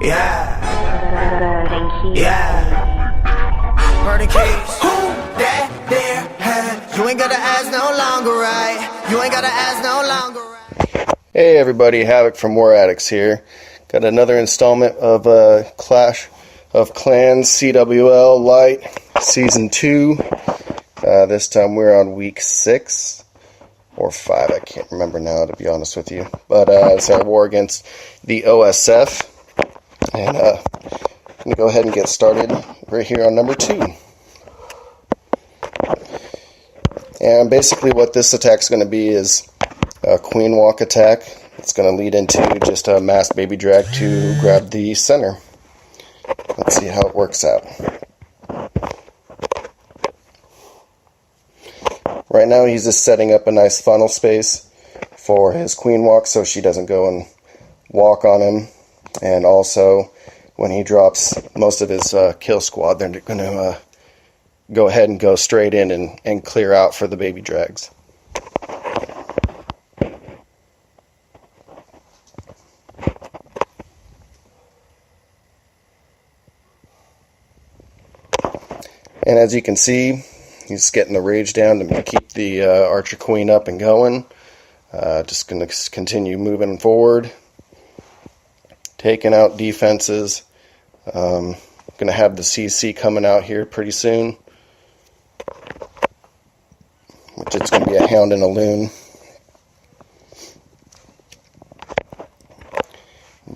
Yeah. Yeah. Murder case. Who that there had? You ain't gotta ask no longer, right? You ain't gotta ask no longer, right? Hey everybody, Havoc from War Addicts here. Got another installment of Clash of Clans CWL Lite Season 2. This time we're on week 6 or 5, I can't remember now, to be honest with you. But it's our war against the O.S.F. And I'm going to go ahead and get started right here on number 2. And basically what this attack is going to be is a queen walk attack. It's going to lead into just a mass baby drag to grab the center. Let's see how it works out. Right now he's just setting up a nice funnel space for his queen walk so she doesn't go and walk on him. And also when he drops most of his kill squad, they're going to go ahead and go straight in and clear out for the baby drags. And as you can see, he's getting the rage down to keep the archer queen up and going. Just going to continue moving forward, taking out defenses. Going to have the CC coming out here pretty soon, which it's going to be a hound and a loon.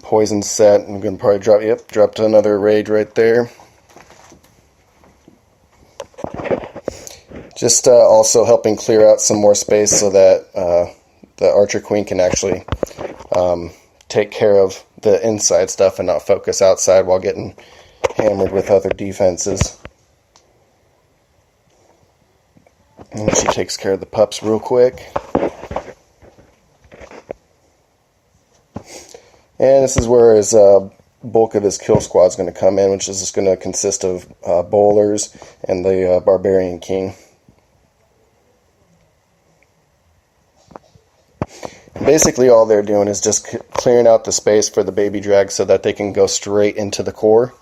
Poison set. I'm going to probably drop to another rage right there. Just also helping clear out some more space so that the archer queen can actually take care of the inside stuff and not focus outside while getting hammered with other defenses. And she takes care of the pups real quick. And this is where his bulk of his kill squad is going to come in, which is just going to consist of bowlers and the barbarian king. Basically all they're doing is just clearing out the space for the baby drag so that they can go straight into the core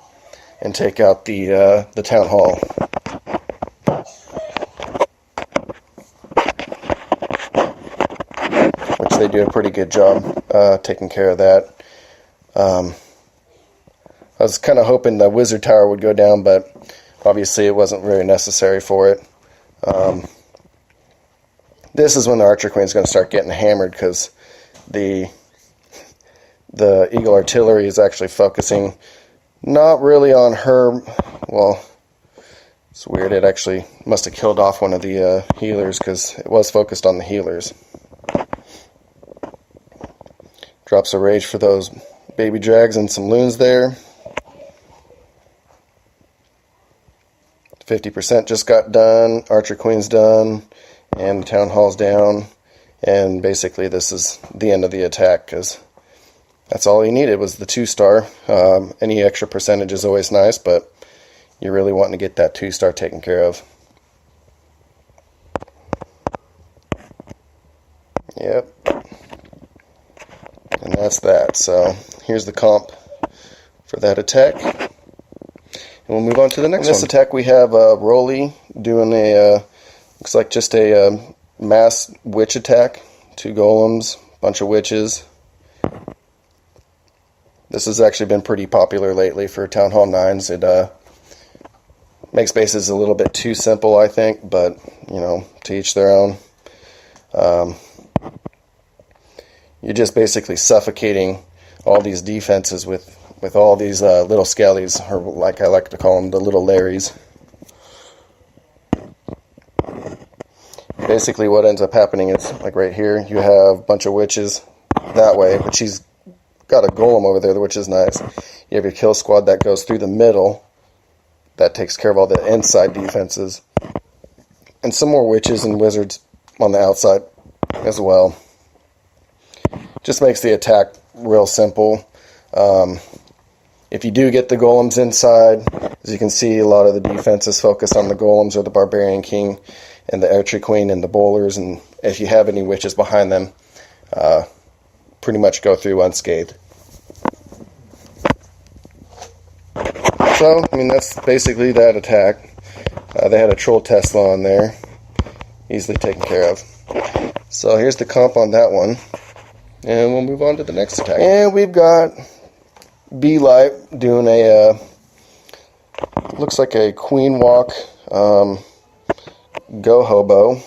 and take out the town hall. Which they do a pretty good job taking care of that. I was kind of hoping the wizard tower would go down, but obviously it wasn't very necessary for it. This is when the archer queen is going to start getting hammered because the eagle artillery is actually focusing not really on her. Well, it's weird. It actually must have killed off one of the healers because it was focused on the healers. Drops a rage for those baby drags and some loons there. 50% just got done. Archer queen's done. And the town hall's down, and basically this is the end of the attack because that's all he needed was the 2-star. Any extra percentage is always nice, but you're really wanting to get that 2-star taken care of. Yep. And that's that. So here's the comp for that attack. And we'll move on to the next one. In this attack we have Rolly doing a looks like just a mass witch attack. 2 golems, bunch of witches. This has actually been pretty popular lately for Town Hall 9s. It makes bases a little bit too simple, I think, but, you know, to each their own. You're just basically suffocating all these defenses with all these little skellies, or like I like to call them, the little Larrys. Basically what ends up happening is, like right here, you have a bunch of witches that way, but she's got a golem over there, which is nice. You have your kill squad that goes through the middle, that takes care of all the inside defenses, and some more witches and wizards on the outside as well. Just makes the attack real simple. If you do get the golems inside, as you can see, a lot of the defense is focused on the golems or the barbarian king and the archer queen and the bowlers, and if you have any witches behind them, pretty much go through unscathed. So, I mean, that's basically that attack. They had a troll Tesla on there, easily taken care of. So here's the comp on that one, and we'll move on to the next attack. And we've got B-Lite doing a, looks like a queen walk, go hobo,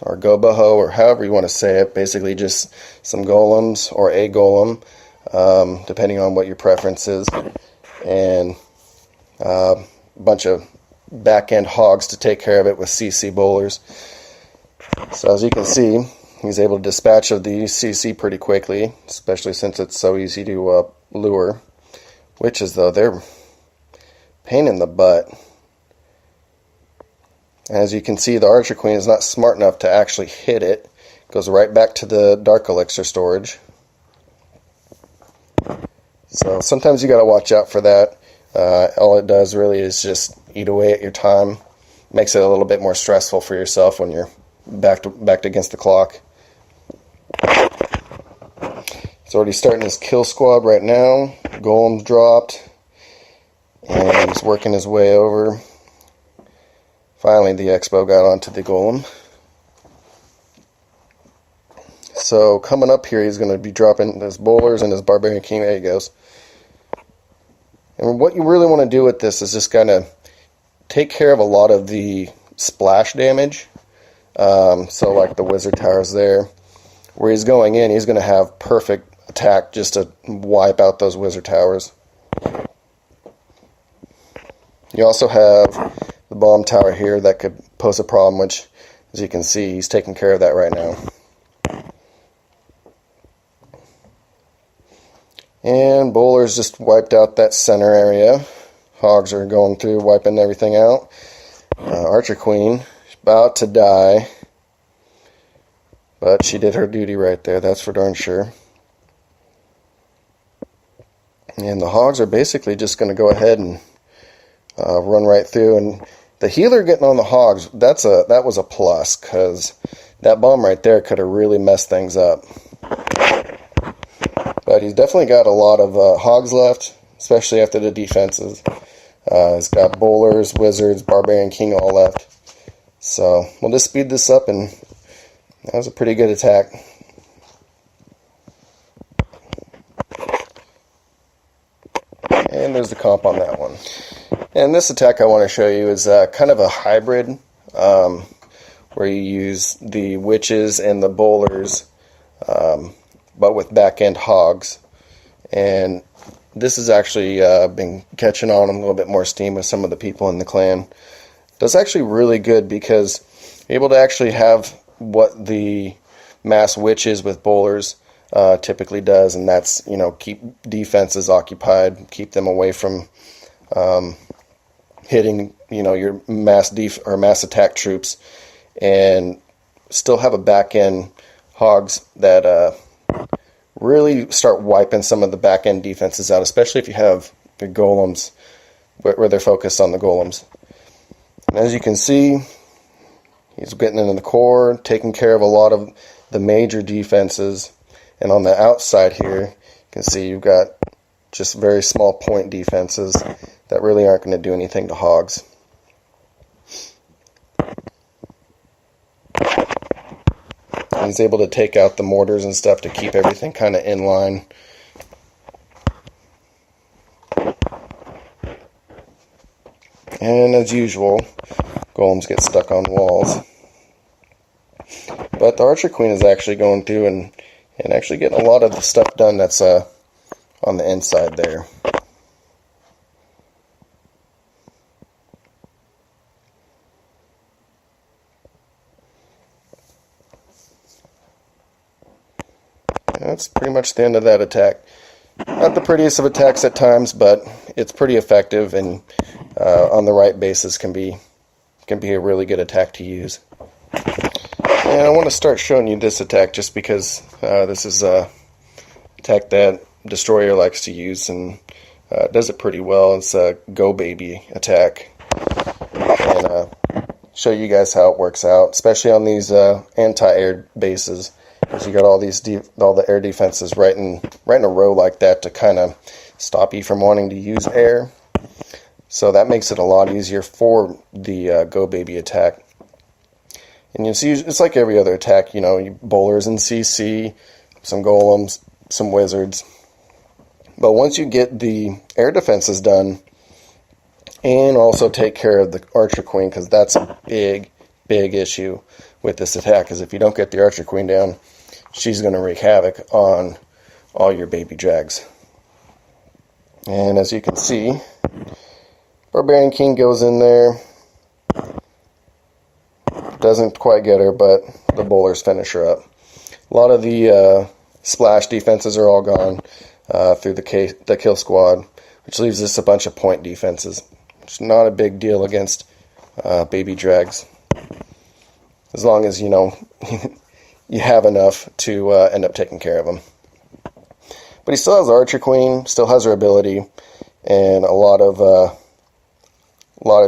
or go boho, or however you want to say it. Basically just some golems, or a golem, depending on what your preference is, and a bunch of back-end hogs to take care of it with CC bowlers. So as you can see, he's able to dispatch of the CC pretty quickly, especially since it's so easy to lure. Witches, though, they're pain in the butt. As you can see, the Archer Queen is not smart enough to actually hit it. It goes right back to the Dark Elixir storage. So sometimes you got to watch out for that. All it does really is just eat away at your time. Makes it a little bit more stressful for yourself when you're backed against the clock. He's already starting his kill squad right now. Golem's dropped, and he's working his way over. Finally, the Expo got onto the golem. So coming up here, he's going to be dropping his bowlers and his Barbarian King. There he goes. And what you really want to do with this is just kind of take care of a lot of the splash damage. So like the wizard towers there, where he's going in, he's going to have perfect attack just to wipe out those wizard towers. You also have the bomb tower here that could pose a problem, which, as you can see, he's taking care of that right now. And bowlers just wiped out that center area. Hogs are going through, wiping everything out. Archer Queen, about to die, but she did her duty right there, that's for darn sure. And the Hogs are basically just going to go ahead and run right through. And the healer getting on the Hogs, that was a plus, because that bomb right there could have really messed things up. But he's definitely got a lot of Hogs left, especially after the defenses. He's got bowlers, wizards, Barbarian King all left. So we'll just speed this up, and that was a pretty good attack. And there's the comp on that one. And this attack I want to show you is kind of a hybrid, where you use the witches and the bowlers, but with back-end hogs. And this has actually been catching on a little bit more steam with some of the people in the clan. That's actually really good, because you're able to actually have what the mass witches with bowlers typically does, and that's, keep defenses occupied, keep them away from hitting, your mass attack troops, and still have a back end hogs that really start wiping some of the back end defenses out, especially if you have your golems where they're focused on the golems. And as you can see, he's getting into the core, taking care of a lot of the major defenses. And on the outside here, you can see you've got just very small point defenses that really aren't going to do anything to hogs. And he's able to take out the mortars and stuff to keep everything kind of in line. And as usual, golems get stuck on walls. But the Archer Queen is actually going through and actually getting a lot of the stuff done that's on the inside there. That's pretty much the end of that attack. Not the prettiest of attacks at times, but it's pretty effective, and on the right basis can be a really good attack to use. And I want to start showing you this attack just because this is a attack that Destroyer likes to use, and does it pretty well. It's a Go Baby attack. And show you guys how it works out, especially on these anti-air bases. Because you got all the air defenses right in a row like that to kind of stop you from wanting to use air. So that makes it a lot easier for the Go Baby attack. And you see, it's like every other attack, you know, bowlers and CC, some golems, some wizards. But once you get the air defenses done, and also take care of the Archer Queen, because that's a big, big issue with this attack, is if you don't get the Archer Queen down, she's going to wreak havoc on all your baby drags. And as you can see, Barbarian King goes in there. Doesn't quite get her, but the bowlers finish her up. A lot of the splash defenses are all gone through the kill squad, which leaves us a bunch of point defenses. It's not a big deal against baby drags, as long as, you know, you have enough to end up taking care of them. But he still has Archer Queen, still has her ability, and a lot of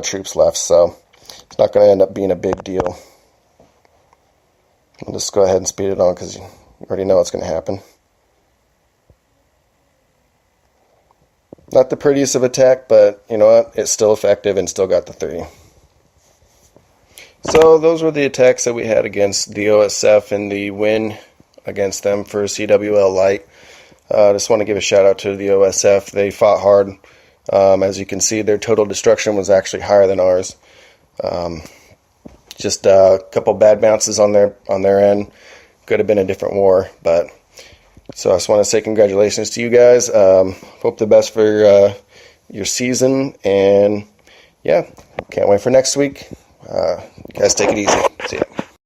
troops left, so it's not going to end up being a big deal. I'll just go ahead and speed it on because you already know what's going to happen. Not the prettiest of attack, but you know what? It's still effective and still got the 3. So those were the attacks that we had against the O.S.F. and the win against them for CWL Lite. I just want to give a shout out to the O.S.F. They fought hard. As you can see, their total destruction was actually higher than ours. Just a couple bad bounces on their end. Could have been a different war, but so I just want to say congratulations to you guys. Hope the best for your season, and yeah, can't wait for next week. You guys take it easy. See ya.